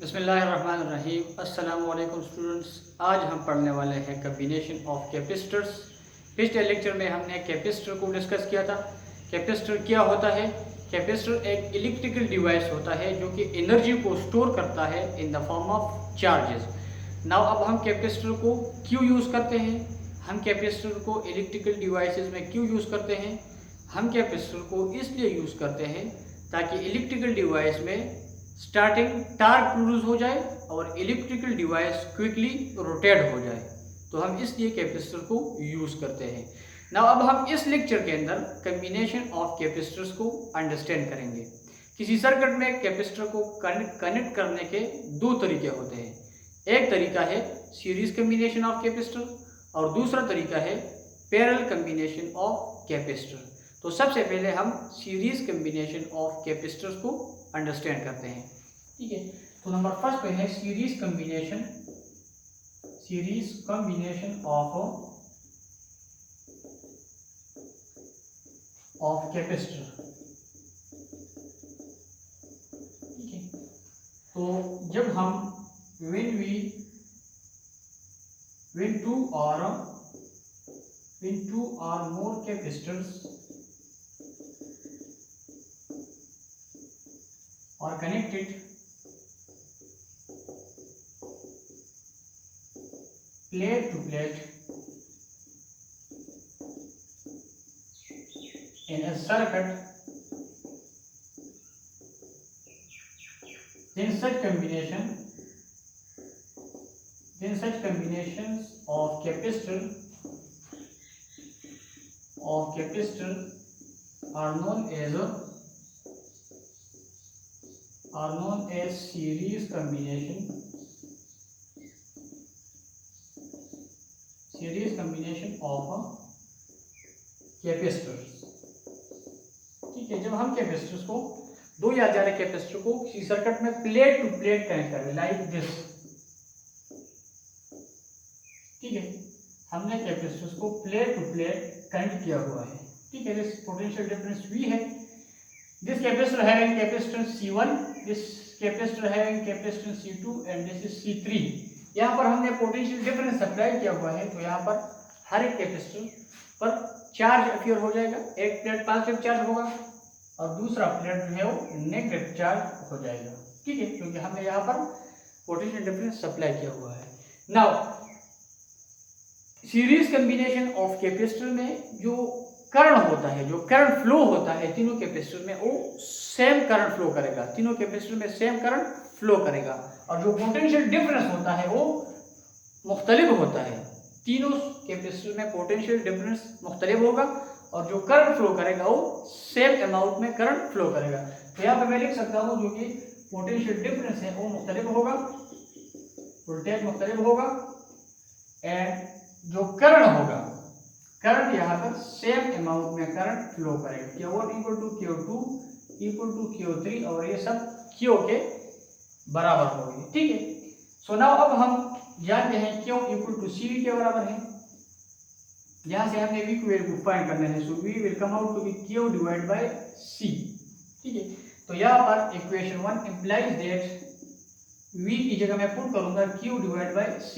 बिस्मिल्लाहिर्रहमानिर्रहीम। अस्सलाम वालेकुम स्टूडेंट्स। आज हम पढ़ने वाले हैं कम्बिनेशन ऑफ कैपेसिटर्स। पिछले लेक्चर में हमने कैपेसिटर को डिस्कस किया था। कैपेसिटर क्या होता है? कैपेसिटर एक इलेक्ट्रिकल डिवाइस होता है जो कि एनर्जी को स्टोर करता है in the form of charges. Now अब हम कैपेसिटर को क्यों यूज़ करते हैं? हम कैपेसिटर को इलेक्ट्रिकल डिवाइसेस में क्यों यूज़ करते हैं? हम कैपेसिटर को इसलिए यूज़ करते हैं ताकि इलेक्ट्रिकल डिवाइस में स्टार्टिंग टार्क प्रोड्यूस हो जाए और इलेक्ट्रिकल डिवाइस क्विकली रोटेट हो जाए। तो हम इसलिए कैपेसिटर को यूज़ करते हैं। नाउ अब हम इस लेक्चर के अंदर कम्बिनेशन ऑफ कैपेसिटर्स को अंडरस्टैंड करेंगे। किसी सर्किट में कैपेसिटर को कनेक्ट करने के दो तरीके होते हैं। एक तरीका है सीरीज कम्बिनेशन ऑफ कैपेसिटर और दूसरा तरीका है पैरेलल कम्बिनेशन ऑफ कैपेसिटर। तो सबसे पहले हम सीरीज कम्बिनेशन ऑफ कैपेसिटर्स को अंडरस्टैंड करते हैं। ठीक है, तो नंबर फर्स्ट पे है सीरीज कम्बिनेशन ऑफ कैपेसिटर। ठीक है, तो जब हम when two or more capacitors are connected plate to plate in a circuit, then such combinations of capacitor are known as series combination of capacitors. ठीक है, जब हम कैपेसिटर्स को दो या ज्यादा कैपेसिटर को किसी सर्किट में प्लेट टू प्लेट कनेक्ट करें लाइक दिस। ठीक है, हमने कैपेसिटर्स को प्लेट टू प्लेट कनेक्ट किया हुआ है। ठीक है, दिस पोटेंशियल डिफरेंस V है। This capacitor having capacitance C1, this capacitor having capacitance C2 and this is C3। यहाँ पर हमने पोटेंशियल डिफरेंस सप्लाई किया हुआ है, तो यहाँ पर हर एक कैपेसिटर पर चार्ज अपियर हो जाएगा। एक प्लेट पॉजिटिव चार्ज होगा और दूसरा प्लेट जो है वो नेगेटिव चार्ज हो जाएगा। ठीक है, क्योंकि हमने यहाँ पर पोटेंशियल डिफरेंस सप्लाई किया हुआ है। Now series combination of capacitor में जो करंट होता है, जो करंट फ्लो होता है तीनों कैपेसिटर में, वो सेम करंट फ्लो करेगा। तीनों कैपेसिटर में सेम करंट फ्लो करेगा और जो पोटेंशियल डिफरेंस होता है वो मुख्तलिफ होता है। तीनों कैपेसिटर में पोटेंशियल डिफरेंस मुख्तलिफ होगा और जो करंट फ्लो करेगा वो सेम अमाउंट में करंट फ्लो करेगा। तो यहाँ पे मैं लिख सकता हूँ जो कि पोटेंशियल डिफरेंस है वो मुख्तलिफ होगा, वोल्टेज मुख्तलिफ होगा एंड जो करंट होगा, करंट यहाँ पर सेम अमाउंट में करंट फ्लो करेगा। Q1 equal to Q2 equal to Q3 और ये सब Q के बराबर होगी। ठीक है, सो नाउ अब हम जानते हैं Q इक्वल टू CV के बराबर है। यहाँ से हमने V की वैल्यू फाइंड करना है, so V will come out to be Q divide by C। ठीक है, तो यहाँ पर इक्वेशन 1 इंप्लाइज दैट V की जगह मैं पुट करूंगा Q डिवाइड बाय C।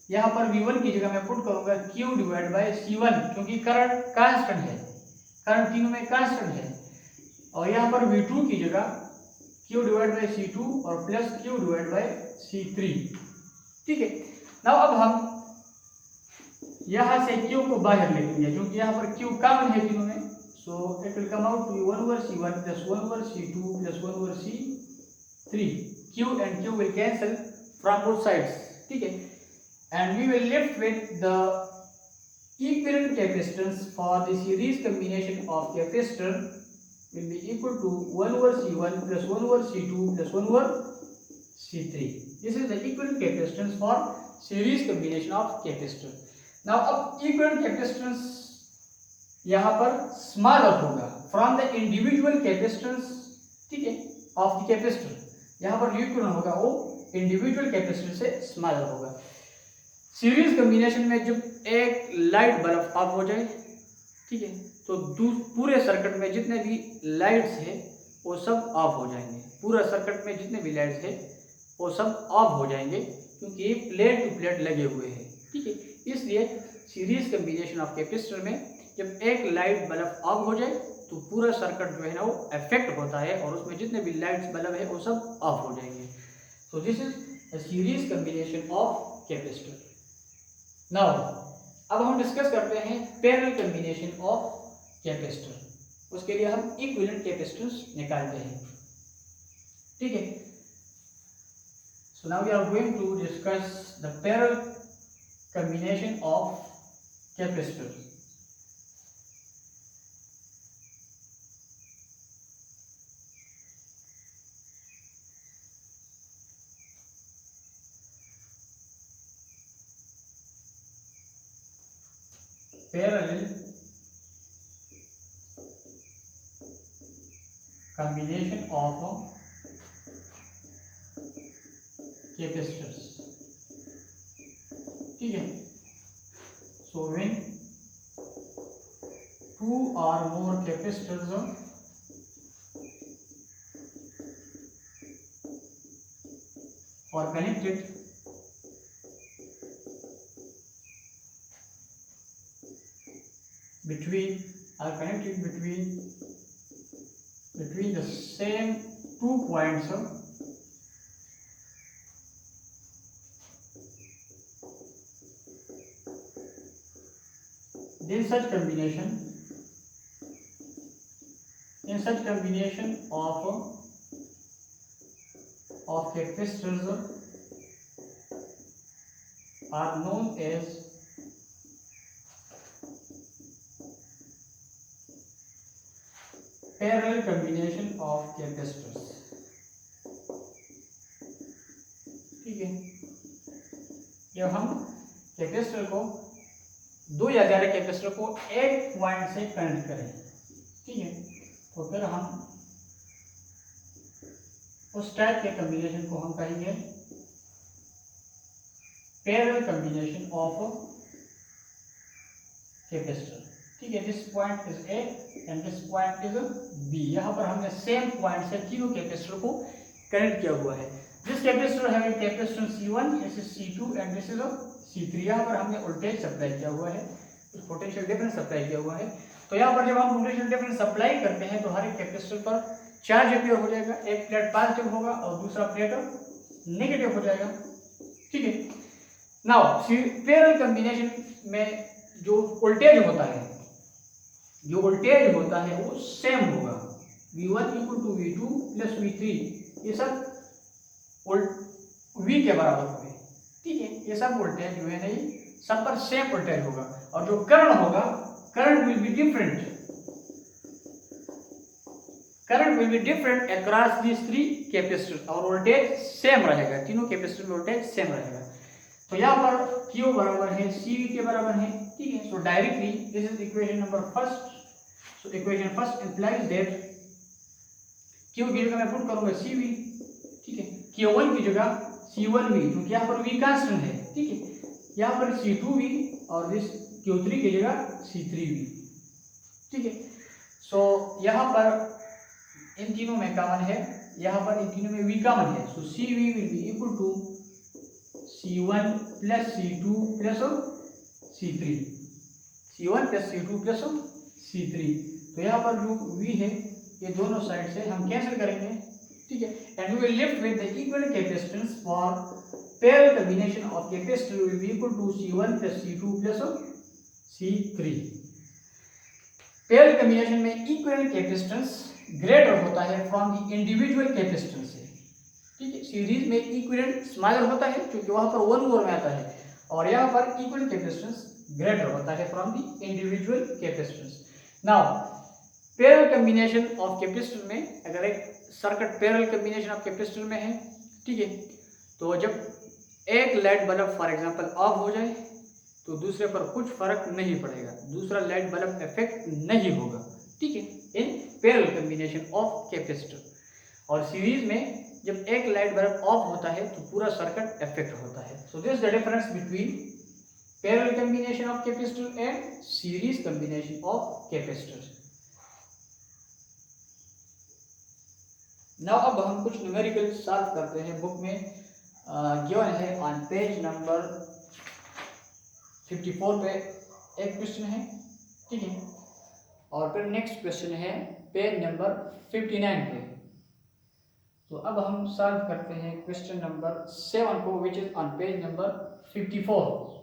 यहाँ पर V1 की जगह मैं पुट करूंगा Q डिवाइड बाय C1, क्योंकि करंट कांस्टेंट है, करंट तीनों में कांस्टेंट है। और यहाँ पर V2 की जगह Q डिवाइड बाय C2 और plus Q divide bye C3। ठीक है, नाउ अब हम यहाँ से Q को बाहर लेंगे क्योंकि यहाँ पर Q कॉमन है तीनों में, so it will come out to 1 over C1 plus 1 over C2 plus 1 over C3। Q and Q will cancel from both sides। ठीक है, and we will left with the equivalent capacitance for the series combination of capacitor will be equal to 1 over C1 plus 1 over C2 plus 1 over C3। This is the equivalent capacitance for series combination of capacitor। Now अब equivalent capacitance यहाँ पर smaller होगा from the individual capacitance। ठीक है, of the capacitor यहाँ पर equivalent होगा वो इंडिविजुअल कैपेसिटर से स्मॉलर होगा। सीरीज कॉम्बिनेशन में जब एक लाइट बल्ब ऑफ हो जाए, ठीक है, तो पूरे सर्किट में जितने भी लाइट्स है वो सब ऑफ हो जाएंगे। पूरा सर्किट में जितने भी लाइट्स है वो सब ऑफ हो जाएंगे, क्योंकि ये प्लेट टू प्लेट लगे हुए हैं, ठीक है। इसलिए सीरीज कम्बिनेशन ऑफ कैपेसिटर में जब एक लाइट बल्ब ऑफ हो जाए तो पूरा सर्किट जो है ना वो अफेक्ट होता है, और उसमें जितने भी लाइट्स बल्ब है वो सब ऑफ हो जाएंगे। So this is a series combination of capacitor. Now अब हम डिस्कस करते हैं पैरेलल कम्बिनेशन ऑफ कैपेसिटर। उसके लिए हम इक्विवेलेंट कैपेसिटेंस निकालते हैं, ठीक है। So now we are going to discuss the parallel combination of capacitor. Parallel combination of capacitors, ठीक है। So when two or more capacitors are connected between the same 2 points, then such combination of capacitors are known as parallel combination of capacitors, ठीक है। जब हम capacitor को दो या ज्यादा कैपेसिटर को एक पॉइंट से कनेक्ट करें, ठीक है, तो फिर हम उस टाइप के कम्बिनेशन को हम कहेंगे पैरेलल कम्बिनेशन ऑफ कैपेसिटर, ठीक है। This point is A and this point is B. यहाँ पर हमने सेम पॉइंट से तीनों कैपेसिटर को कनेक्ट किया हुआ है। This capacitor having capacitance C1, this is C2 and this is C3। यहाँ पर हमने वोल्टेज सप्लाई किया हुआ है, पोटेंशियल डिफरेंस सप्लाई किया हुआ है। तो यहाँ पर जब हम पोटेंशियल डिफरेंस सप्लाई करते हैं तो हर एक कैपेसिटर पर चार्ज अपीयर हो जाएगा। एक प्लेट पॉजिटिव होगा और दूसरा प्लेट नेगेटिव हो जाएगा, ठीक है। नाउ पैरेलल कॉम्बिनेशन में जो वोल्टेज होता है वो सेम होगा। V1 equal to V2 plus V3, ये सब V के बराबर होंगे, ठीक है। ये सब वोल्टेज जो है नहीं, सब पर सेम वोल्टेज होगा, और जो करंट होगा, current will be different across this three capacitor, और वोल्टेज सेम रहेगा, तीनों कैपेसिटर में वोल्टेज सेम रहेगा। तो यहाँ पर Q बराबर है CV के बराबर है, ठीक है। सो directly this is equation number first. So equation first implies that Q की जगह मैं पुट करूंगा CV, ठीक है। Q1 की जगह C1V, क्योंकि यहाँ पर V कांस्टेंट है, ठीक है। यहाँ पर C2V और दिस Q3 की जगह C3V, ठीक है। सो यहाँ पर इन तीनों में कॉमन है, यहाँ पर इन तीनों में V कॉमन है। So CV will be equal to C1 plus C2 plus C3, C1 plus C2 plus C3। तो यहाँ पर जो V है ये दोनों साइड से हम कैंसिल करेंगे, ठीक है। And we will left with the equivalent capacitance for parallel combination of capacitor will be equal to C1 plus C2 plus C3। Parallel combination में इक्विवेलेंट कैपेसिटेंस ग्रेटर होता है फ्रॉम द इंडिविजुअल कैपेसिटेंस से, ठीक है। Series में equivalent smaller होता है क्योंकि वहां पर 1 ओवर में आता है, और यहाँ पर इक्विवेलेंट कैपेसिटेंस ग्रेटर होता है from the individual capacitance. Now parallel combination of capacitor में अगर एक circuit parallel combination of capacitor में है, ठीक है, तो जब एक light bulb for example of हो जाए तो दूसरे पर कुछ फर्क नहीं पड़ेगा, दूसरा लाइट बल्ब इफेक्ट नहीं होगा, ठीक है, in parallel combination of capacitor. और सीरीज में जब एक लाइट बल्ब ऑफ होता है तो पूरा सर्किट इफेक्ट होता है। So this is the difference between parallel combination of capacitor and series combination of capacitor. Now अब हम कुछ न्यूमेरिकल सॉल्व करते हैं बुक में। गिवन है ऑन पेज नंबर 54 पे एक क्वेश्चन है, ठीक है। और फिर नेक्स्ट क्वेश्चन है पेज नंबर 59 पे। तो अब हम सॉल्व करते हैं क्वेश्चन नंबर 7 को, which is on page number 54।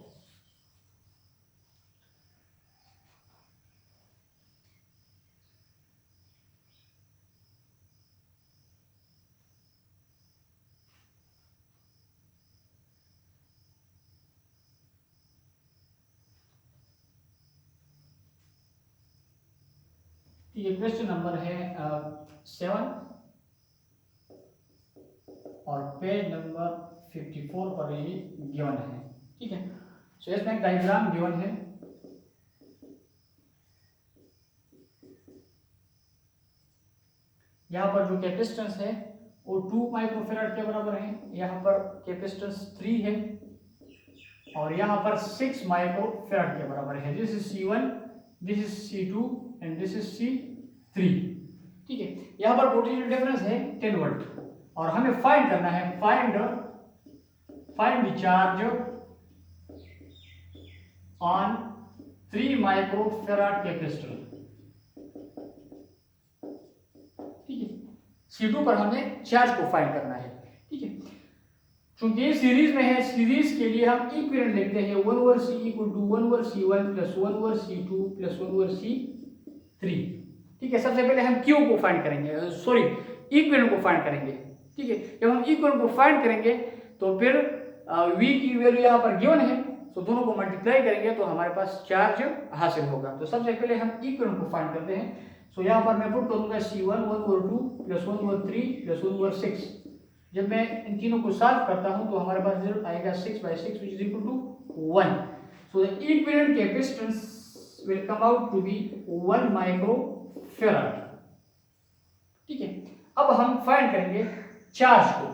ये क्वेश्चन नंबर है 7 और पेज नंबर 54 पर ये गिवन है, ठीक है। सो इसमें एक डायग्राम गिवन है। यहाँ पर जो कैपेसिटेंस है वो 2 माइक्रोफेराड के बराबर है, यहाँ पर कैपेसिटेंस 3 है और यहाँ पर 6 माइक्रोफेराड के बराबर है। This is C1, this is C2 and this is C3, ठीक है। यहाँ पर पोटेंशियल डिफरेंस है 10 वोल्ट और हमें फाइंड करना है, find the charge on 3 microfarad capacitor, ठीक है। C2 पर हमें चार्ज को फाइंड करना है, ठीक है। चूंकि ये सीरीज में है, सीरीज के लिए हम इक्विवेलेंट लिखते हैं 1/C equal to 1/C1 plus 1/C2 plus 1/C3, ठीक है। सबसे पहले हम Q को फाइंड करेंगे, सॉरी इक्विवेलेंट को फाइंड करेंगे, ठीक है। जब हम इक्विवेलेंट को फाइंड करेंगे तो फिर V की वैल्यू यहाँ पर गिवन है, तो दोनों को मल्टीप्लाई करेंगे तो हमारे पास चार्ज हासिल होगा। तो सबसे पहले हम इक्विवेलेंट को फाइंड करते हैं। सो यहाँ पर मैं पुट करूंगा C1 1/2 प्लस 1/3 प्लस 1/6। जब मैं इन तीनों को सॉल्व करता हूं तो हमारे पास रिजल्ट आएगा 6/6 which is equal to 1. So the equivalent capacitance will come out to be 1 microfarad, ठीक है। अब हम फाइंड करेंगे चार्ज को,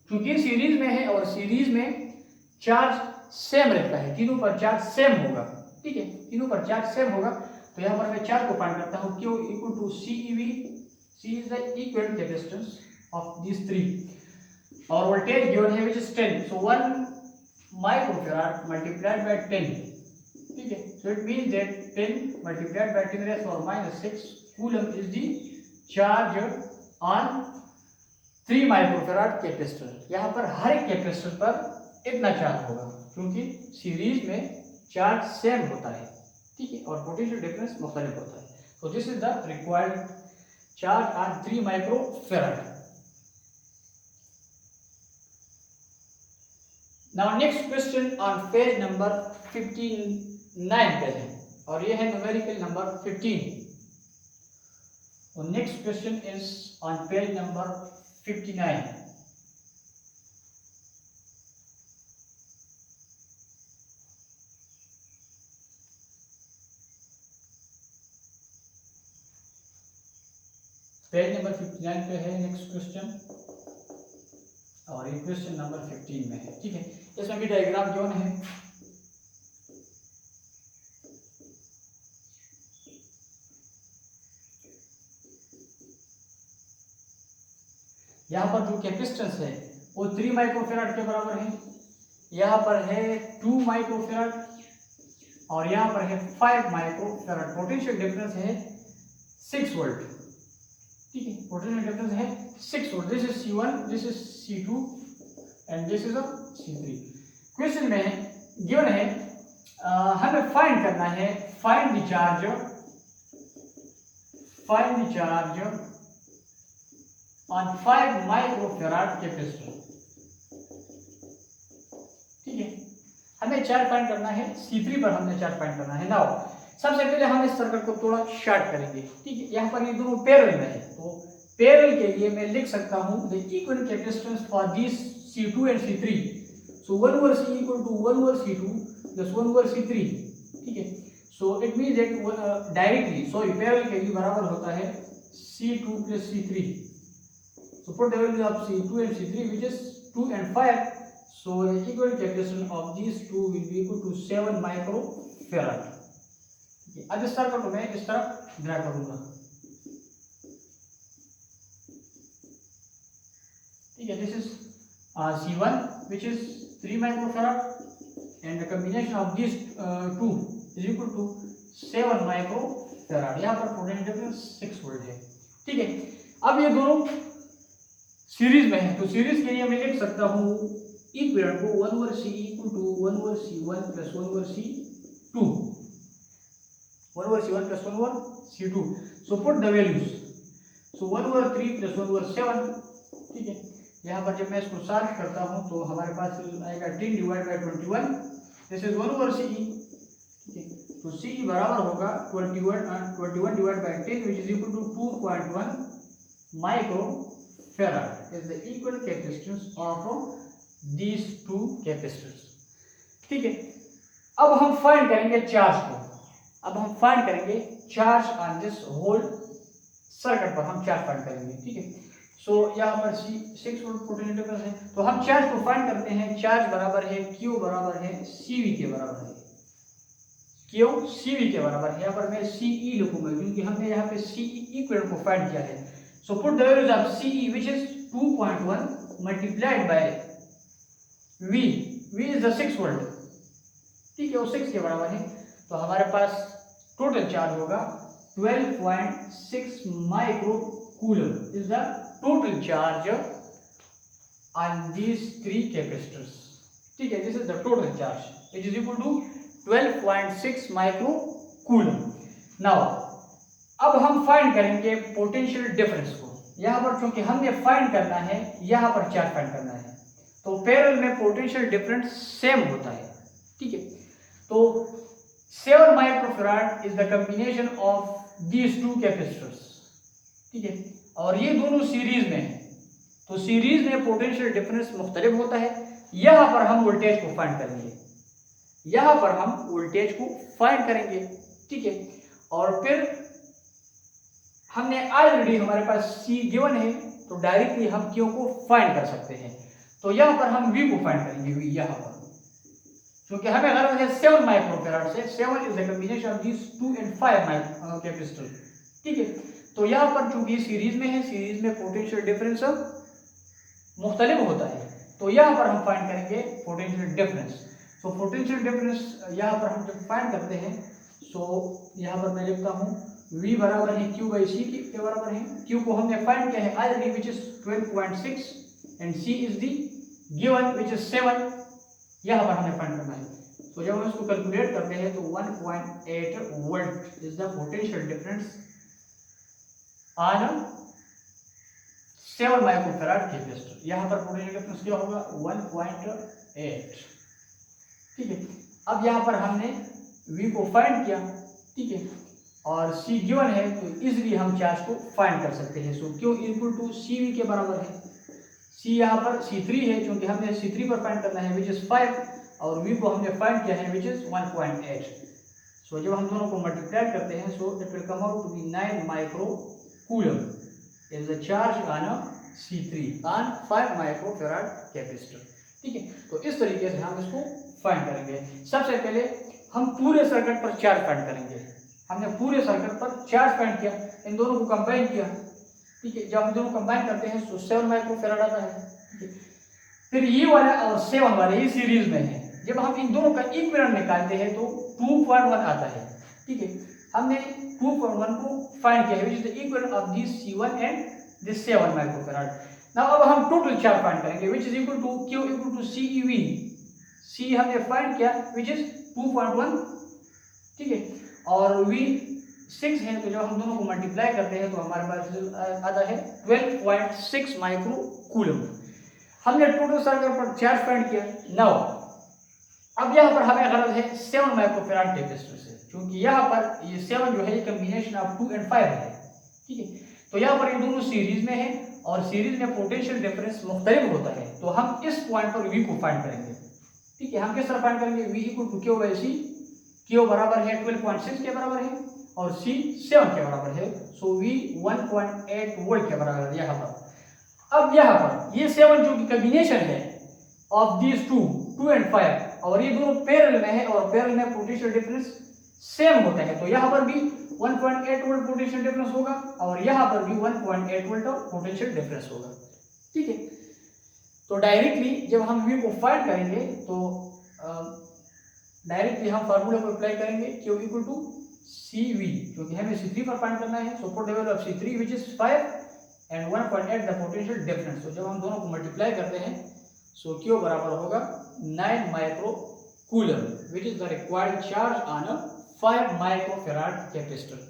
क्योंकि सीरीज में है और सीरीज में चार्ज सेम रहता है, तीनों पर चार्ज सेम होगा, ठीक है। तीनों पर चार्ज सेम होगा। तो यहाँ पर मैं चार्ज को फाइंड करता हूँ, Q equal to CEV, C is the equivalent capacitance of these three, और वोल्टेज गिवन है which is 10, so 1 microfarad multiplied by 10, ठीक है। so it means that 10 multiplied by 10 raised to power minus 6 coulomb is the charge on 3 microfarad capacitor. यहाँ पर हर एक capacitor पर इतना charge होगा, क्योंकि सीरीज में चार्ज सेम होता है, ठीक है, और पोटेंशियल डिफरेंस मुख्तलिफ होता है। so this is the required charge on 3 microfarad. Now next question on page number 59 पे है और ये है numerical number 15. So next question is on page number 59. Page number 59 पे है नेक्स्ट क्वेश्चन और ये क्वेश्चन नंबर 15 में है, ठीक है। इसमें भी डायग्राम गिवन है। यहाँ पर जो कैपेसिटेंस है वो 3 माइक्रोफेराड के बराबर है, यहाँ पर है 2 माइक्रोफेराड और यहाँ पर है 5 माइक्रोफेराड। पोटेंशियल डिफरेंस है 6 वोल्ट, ठीक है। पोटेंशियल डिफरेंस है 6 volt. This is C1, this is C2 and this is C3। Question में गिवन है हमें फाइंड करना है, find the charge on 5 microfarad capacitor, ठीक है। हमें चार्ज फाइंड करना है, C3 पर हमने चार्ज फाइंड करना है। नाउ सबसे पहले हम इस सर्किट को थोड़ा शॉर्ट करेंगे, ठीक है। यहाँ पर ये दोनों पैरेलल में है, तो पैरेलल के लिए मैं लिख सकता हूँ the equivalent capacitance for this C2 and C3। So 1/C equal to 1/C2 plus 1/C3, ठीक है। So it means that directly sorry parallel के लिए बराबर होता है C2 plus C3। So put the value of C2 and C3 which is 2 and 5। So the equivalent capacitance of these two will be equal to 7 microfarad. अब इस circuit को मैं इस तरफ ड्रा करूंगा, ठीक है। This is C1, which is 3 microfarad and the combination of these two is equal to 7 microfarad. यहाँ पर पोटेंशियल डिफरेंस 6 वोल्ट है। ठीक है, अब ये दोनों सीरीज में है, तो सीरीज के लिए मैं लिख सकता हूँ इक्विवेलेंट को 1 over C equal to 1 over C1 plus 1 over C2, 1 over C1 plus 1 over C2. So put the values. So 1 over 3 plus 1 over 7. ठीक है, यहाँ पर जब मैं इसको सॉल्व करता हूँ तो हमारे पास आएगा 10 divided by 21. This is 1 over CE. ठीक है, तो CE बराबर होगा 21 divided by 10 which is equal to 2.1 microfarad is the equal capacitance of these two capacitors. ठीक है, अब हम फाइंड करेंगे चार्ज को, अब हम फाइंड करेंगे charge on this whole circuit पर हम चार्ज फाइंड करेंगे। ठीक है, सो यहाँ पर 6 वोल्ट पोटेंशियल डिफरेंस है, तो हम चार्ज को फाइंड करते हैं। चार्ज बराबर है Q बराबर है CV के बराबर है, Q CV के बराबर है। यहाँ पर मैं CE लिखूंगा क्योंकि हमने यहाँ पे CE इक्विवेलेंट को फाइंड किया है। सो put the values of CE which is 2.1 multiplied by V is the 6 volt. ठीक है, वो 6 के बराबर है, तो हमारे पास टोटल चार्ज होगा 12.6 micro coulomb is the total charge on these 3 capacitors. ठीक है, this is the total charge it is equal to 12.6 micro coulomb. Now अब हम फाइंड करेंगे पोटेंशियल डिफरेंस को। यहाँ पर चूंकि हमने फाइंड करना है, यहाँ पर चार्ज फाइंड करना है, तो पैरेलल में पोटेंशियल डिफरेंस सेम होता है। ठीक है, तो 7 microfarad is the combination of these two capacitors. ठीक है, और ये दोनों सीरीज में है, तो सीरीज में पोटेंशियल डिफरेंस मुख्तलिफ होता है। यहाँ पर हम वोल्टेज को फाइंड करेंगे, यहाँ पर हम वोल्टेज को फाइंड करेंगे। ठीक है, और फिर हमने ऑलरेडी हमारे पास C गिवन है, तो डायरेक्टली हम Q को फाइंड कर सकते हैं। तो यहाँ पर हम V को फाइंड करेंगे, V यहाँ पर, क्योंकि हमें गरज है 7 माइक्रोफैराड से। 7 is the combination of these 2 and 5 capacitor. ठीक है, तो यहाँ पर चूंकि सीरीज में है, सीरीज में पोटेंशियल डिफरेंस मुख्तलिफ होता है, तो यहाँ पर हम फाइंड करेंगे potential difference. So potential difference यहाँ पर हम जब फाइंड करते हैं, सो यहाँ पर मैं लिखता हूँ V बराबर है Q by C के बराबर है। Q को हमने फाइंड किया है already which is 12.6 and C is the given which is 7, यहाँ पर हमें फाइंड करना है। तो जब हम इसको कैलकुलेट करते हैं तो 1.8 volt is the potential difference on 7 microfarad capacitor. यहाँ पर पोटेंशियल डिफरेंस क्या होगा 1.8। ठीक है, अब यहाँ पर हमने V को फाइंड किया। ठीक है, और C गिवन है, तो इजीली हम चार्ज को फाइंड कर सकते हैं। सो Q इक्वल टू CV के बराबर है। C यहाँ पर C3 है, क्योंकि हमने C3 पर फाइंड करना है विच इज 5, और V को हमने फाइंड किया है विच इज 1.8। सो जब हम दोनों को मल्टीप्लाई करते हैं, so it will come out to be 9 micro coulomb is the charge on C3 on 5 microfarad capacitor. ठीक है, तो इस तरीके से हम इसको फाइंड करेंगे। सबसे पहले हम पूरे सर्किट पर चार्ज फाइंड करेंगे। हमने पूरे सर्किट पर चार्ज फाइंड किया, इन दोनों को कंबाइन किया। ठीक है, जब हम दोनों कंबाइन करते हैं तो 7 माइक्रोफैराड आता है। ठीक है, फिर ये वाला और 7 वाला ये सीरीज में है। जब हम इन दोनों का इक्विवेलेंट निकालते हैं तो 2.1 आता है। ठीक है, हमने 2.1 को फाइंड किया है which is the equivalent of this C1 and this 7 microfarad. Now अब हम टोटल चार्ज फाइंड करेंगे which is equal to Q equal to CEV। C हमने फाइंड किया विच इज 2.1। ठीक है, और V 6 है, तो जब हम दोनों को मल्टीप्लाई करते हैं तो हमारे पास आता है 12.6 माइक्रो कूलम। हमने टोटल सर्किट पर चार्ज फाइंड किया। नाउ अब यहाँ पर हमें गरज है 7 माइक्रोफैराड कैपेसिटर से, क्योंकि यहाँ पर ये 7 जो है ये कॉम्बिनेशन ऑफ 2 and 5 है। ठीक है, तो यहाँ पर ये दोनों सीरीज में है, और सीरीज में पोटेंशियल डिफरेंस मुख्तलिफ होता है, तो हम इस पॉइंट पर V को फाइंड करेंगे। ठीक है, हम किस तरह फाइंड करेंगे, V equal to Q by C। Q बराबर है 12.6 के बराबर है और C 7 के बराबर है। सो V 1.8 वोल्ट के बराबर है यहाँ पर। अब यहाँ पर ये 7 जो कि कॉम्बिनेशन है ऑफ दीज 2 and 5, और ये दोनों पैरेलल में है, और पैरेलल में पोटेंशियल डिफरेंस सेम होता है, तो यहाँ पर भी 1.8 वोल्ट पोटेंशियल डिफरेंस होगा, और यहाँ पर भी 1.8 वोल्ट पोटेंशियल डिफरेंस होगा। ठीक है, तो डायरेक्टली जब हम V को फाइंड करेंगे तो डायरेक्टली हम फार्मूला को अप्लाई करेंगे Q इक्वल टू CV, क्योंकि हमें C3 पर फाइंड करना है। सो put the value of C3 which is 5 and 1.8 the potential difference. तो जब हम दोनों को मल्टीप्लाई करते हैं सो Q बराबर होगा 9 micro coulomb which is the required charge on a 5 microfarad capacitor.